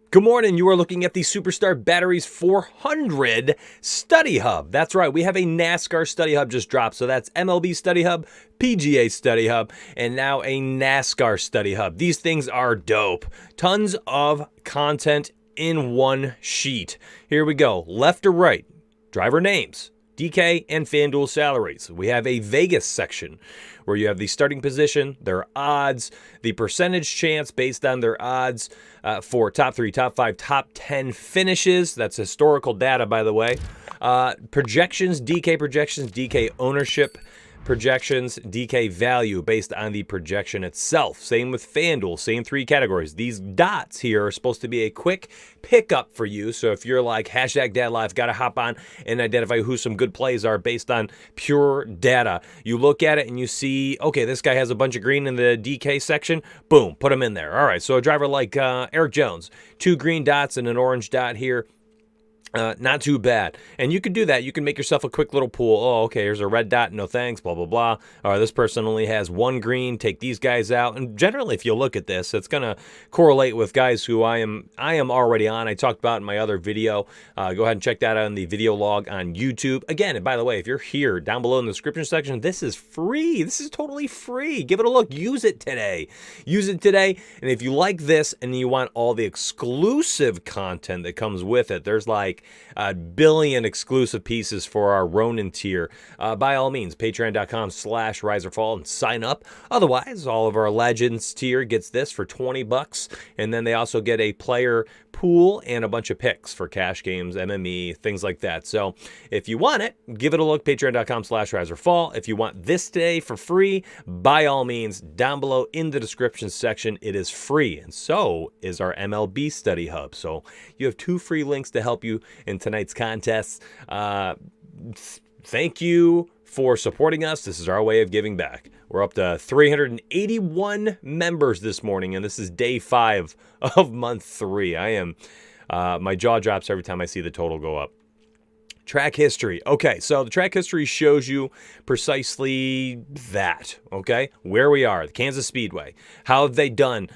Good morning. You are looking at the Superstar Batteries 400 Study Hub. That's right. We have a NASCAR Study Hub just dropped. So that's MLB Study Hub, PGA Study Hub, and now a NASCAR Study Hub. These things are dope. Tons of content in one sheet. Here we go. Left to right, driver names, DK and FanDuel salaries. We have a Vegas section where you have the starting position, their odds, the percentage chance based on their odds for top 3, top 5, top 10 finishes. That's historical data, by the way. Projections, DK ownership projections, DK value based on the projection itself. Same with FanDuel, same 3 categories. These dots here are supposed to be a quick pickup for you. So if you're like #DadLive, got to hop on and identify who some good plays are based on pure data. You look at it and you see, okay, this guy has a bunch of green in the DK section. Boom, put him in there. All right, so a driver like Erik Jones, 2 green dots and an orange dot here. Not too bad. And you can do that. You can make yourself a quick little pool. Oh, okay, here's a red dot. No thanks, blah, blah, blah. Or this person only has 1 green. Take these guys out. And generally, if you look at this, it's going to correlate with guys who I am already on. I talked about in my other video. Go ahead and check that out in the video log on YouTube. Again, and by the way, if you're here down below in the description section, this is free. This is totally free. Give it a look. Use it today. Use it today. And if you like this and you want all the exclusive content that comes with it, there's like a billion exclusive pieces for our Ronin tier. By all means, patreon.com/riserfall and sign up. Otherwise, all of our Legends tier gets this for $20. And then they also get a player pool and a bunch of picks for cash games, MME, things like that. So if you want it, give it a look, patreon.com/riserfall. If you want this today for free, by all means, down below in the description section, it is free. And so is our MLB Study Hub. So you have 2 free links to help you in tonight's contests. Thank you for supporting us. This is our way of giving back. We're up to 381 members this morning, and this is day 5 of month 3. I am, my jaw drops every time I see the total go up. Track history. Okay, so the track history shows you precisely that, okay? Where we are, the Kansas Speedway. How have they done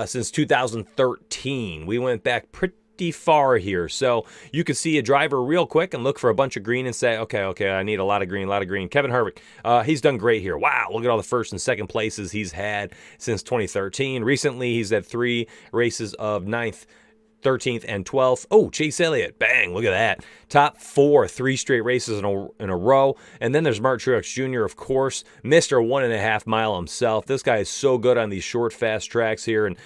since 2013? We went back pretty far here. So you could see a driver real quick and look for a bunch of green and say, okay, I need a lot of green. Kevin Harvick, he's done great here. Wow, look at all the first and second places he's had since 2013. Recently, he's had 3 races of 9th, 13th, and 12th. Oh, Chase Elliott. Bang, look at that. Top 4, 3 straight races in a row. And then there's Truex Jr., of course, Mr. 1.5 mile himself. This guy is so good on these short, fast tracks here. And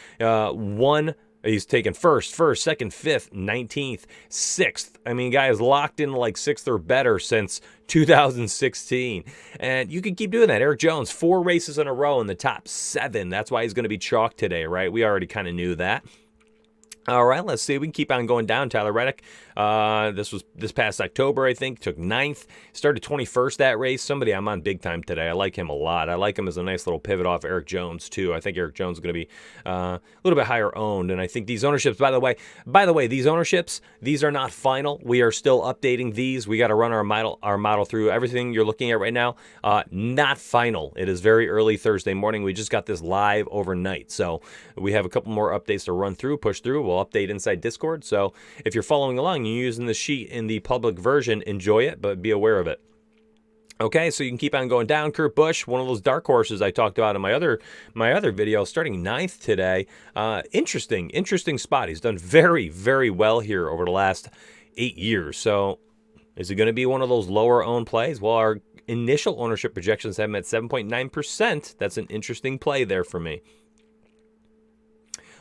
he's taken first, second, 5th, 19th, 6th. I mean, guy is locked in like 6th or better since 2016. And you can keep doing that. Erik Jones, 4 races in a row in the top 7. That's why he's going to be chalked today, right? We already kind of knew that. All right, let's see. We can keep on going down. Tyler Reddick, this was this past October, I think, took 9th, started 21st that race. Somebody I'm on big time today. I like him a lot. I like him as a nice little pivot off Erik Jones, too. I think Erik Jones is going to be a little bit higher owned. And I think these ownerships, by the way, these ownerships, these are not final. We are still updating these. We got to run our model through. Everything you're looking at right now, not final. It is very early Thursday morning. We just got this live overnight. So we have a couple more updates to run through, push through. We'll update inside Discord. So if you're following along, you're using the sheet in the public version, enjoy it, but be aware of it. Okay, so you can keep on going down. Kurt Busch, one of those dark horses I talked about in my other video, starting 9th today. Interesting spot. He's done very, very well here over the last 8 years. So is it going to be one of those lower owned plays? Well, our initial ownership projections have him at 7.9%. That's an interesting play there for me.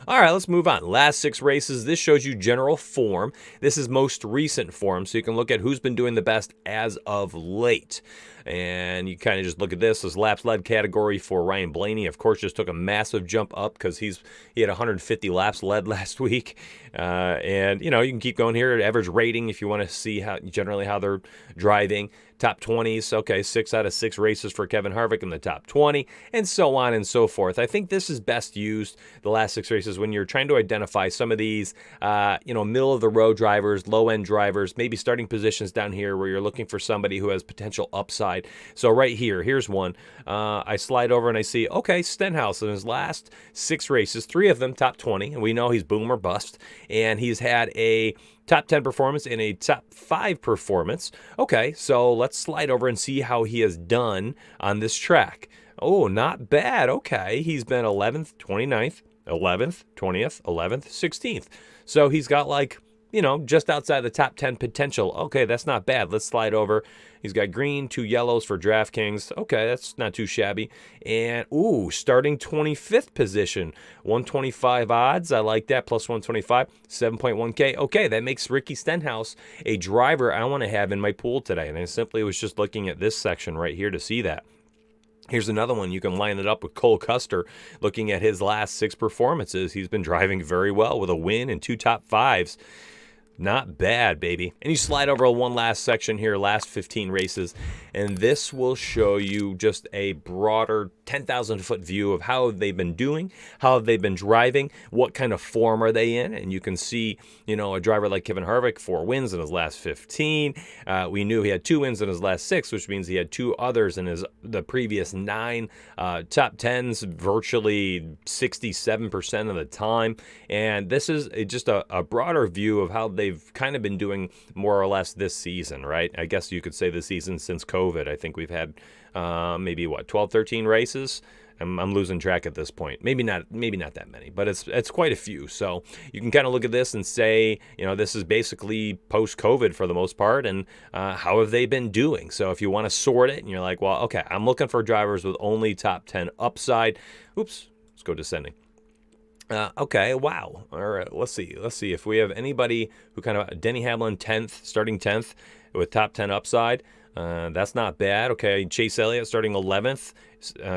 All right, let's move on. Last 6 races. This shows you general form. This is most recent form, so you can look at who's been doing the best as of late. And you kind of just look at this laps led category for Ryan Blaney. Of course, just took a massive jump up because he had 150 laps led last week. And, you can keep going here at average rating if you want to see how they're driving. Top 20s, okay, 6 out of 6 races for Kevin Harvick in the top 20, and so on and so forth. I think this is best used, the last 6 races, when you're trying to identify some of these, middle-of-the-road drivers, low-end drivers, maybe starting positions down here where you're looking for somebody who has potential upside slide. So right here, here's one. I slide over and I see, okay, Stenhouse in his last 6 races, 3 of them top 20, and we know he's boom or bust, and he's had a top 10 performance and a top 5 performance. Okay, so let's slide over and see how he has done on this track. Oh, not bad. Okay, he's been 11th, 29th, 11th, 20th, 11th, 16th. So he's got like, just outside the top 10 potential. Okay, that's not bad. Let's slide over. He's got green, 2 yellows for DraftKings. Okay, that's not too shabby. And, starting 25th position. 125 odds. I like that. Plus 125. 7.1K. Okay, that makes Ricky Stenhouse a driver I want to have in my pool today. And I simply was just looking at this section right here to see that. Here's another one. You can line it up with Cole Custer. Looking at his last 6 performances, he's been driving very well with a win and 2 top 5s. Not bad, baby. And you slide over one last section here, last 15 races, and this will show you just a broader 10,000-foot view of how they've been doing, how they've been driving, what kind of form are they in. And you can see, a driver like Kevin Harvick, 4 wins in his last 15. We knew he had 2 wins in his last 6, which means he had 2 others in the previous 9 top 10s, virtually 67% of the time. And this is just a broader view of how they've kind of been doing more or less this season, right? I guess you could say this season since COVID. I think we've had maybe 12, 13 races. I'm losing track at this point. Maybe not that many, but it's quite a few. So you can kind of look at this and say, this is basically post-COVID for the most part, and how have they been doing? So if you want to sort it and you're like, well, okay, I'm looking for drivers with only top 10 upside. Oops, let's go descending. Okay, wow. All right, let's see if we have anybody who kind of, Denny Hamlin 10th, starting 10th with top 10 upside. That's not bad. Okay, Chase Elliott starting 11th,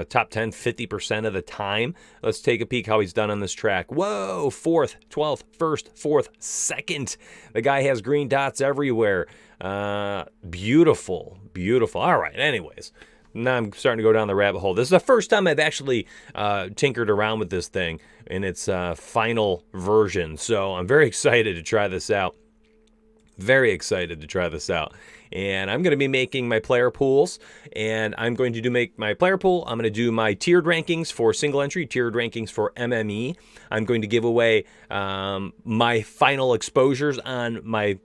top 10 50% of the time. Let's take a peek how he's done on this track. Whoa, 4th, 12th, 1st, 4th, 2nd. The guy has green dots everywhere. Beautiful. All right, anyways. Now I'm starting to go down the rabbit hole. This is the first time I've actually tinkered around with this thing in its final version. So I'm very excited to try this out. And I'm going to be making my player pools. And I'm going to make my player pool. I'm going to do my tiered rankings for single entry, tiered rankings for MME. I'm going to give away my final exposures on my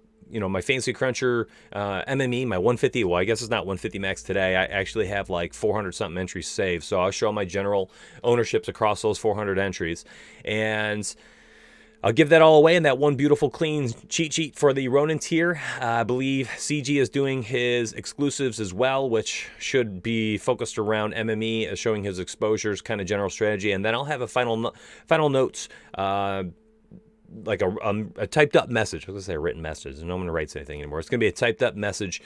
Fantasy Cruncher MME, my 150. Well, I guess it's not 150 max today. I actually have like 400-something entries saved. So I'll show my general ownerships across those 400 entries. And I'll give that all away in that one beautiful, clean cheat sheet for the Ronin tier. I believe CG is doing his exclusives as well, which should be focused around MME, showing his exposures, kind of general strategy. And then I'll have a final notes, like a typed up message. I was going to say a written message. No one writes anything anymore. It's going to be a typed up message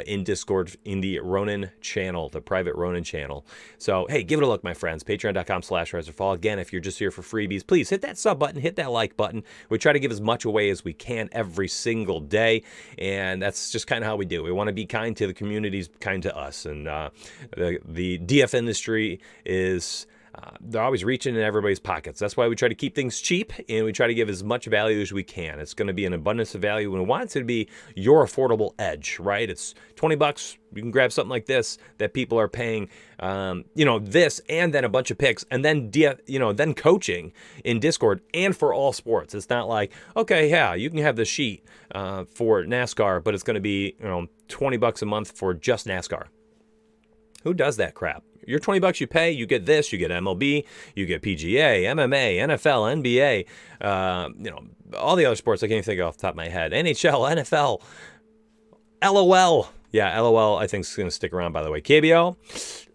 in Discord in the Ronin channel, the private Ronin channel. So, hey, give it a look, my friends. Patreon.com/RiserFall. Again, if you're just here for freebies, please hit that sub button, hit that like button. We try to give as much away as we can every single day. And that's just kind of how we do. We want to be kind to the communities, kind to us. And the DF industry is... they're always reaching in everybody's pockets. That's why we try to keep things cheap, and we try to give as much value as we can. It's going to be an abundance of value, and we want it to be your affordable edge, right? It's $20. You can grab something like this that people are paying, this and then a bunch of picks, and then then coaching in Discord and for all sports. It's not like, okay, yeah, you can have the sheet for NASCAR, but it's going to be $20 a month for just NASCAR. Who does that crap? Your $20 you pay, you get this, you get MLB, you get PGA, MMA, NFL, NBA, all the other sports I can't even think of off the top of my head. NHL, NFL, LOL. Yeah, LOL I think is going to stick around, by the way. KBO,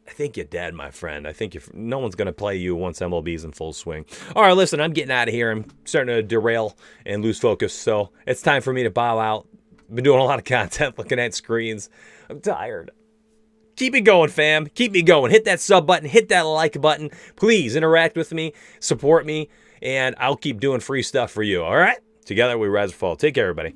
I think you're dead, my friend. I think no one's going to play you once MLB's in full swing. All right, listen, I'm getting out of here. I'm starting to derail and lose focus, so it's time for me to bow out. I've been doing a lot of content, looking at screens. I'm tired. Keep it going, fam. Keep me going. Hit that sub button. Hit that like button. Please interact with me. Support me. And I'll keep doing free stuff for you. All right? Together we rise or fall. Take care, everybody.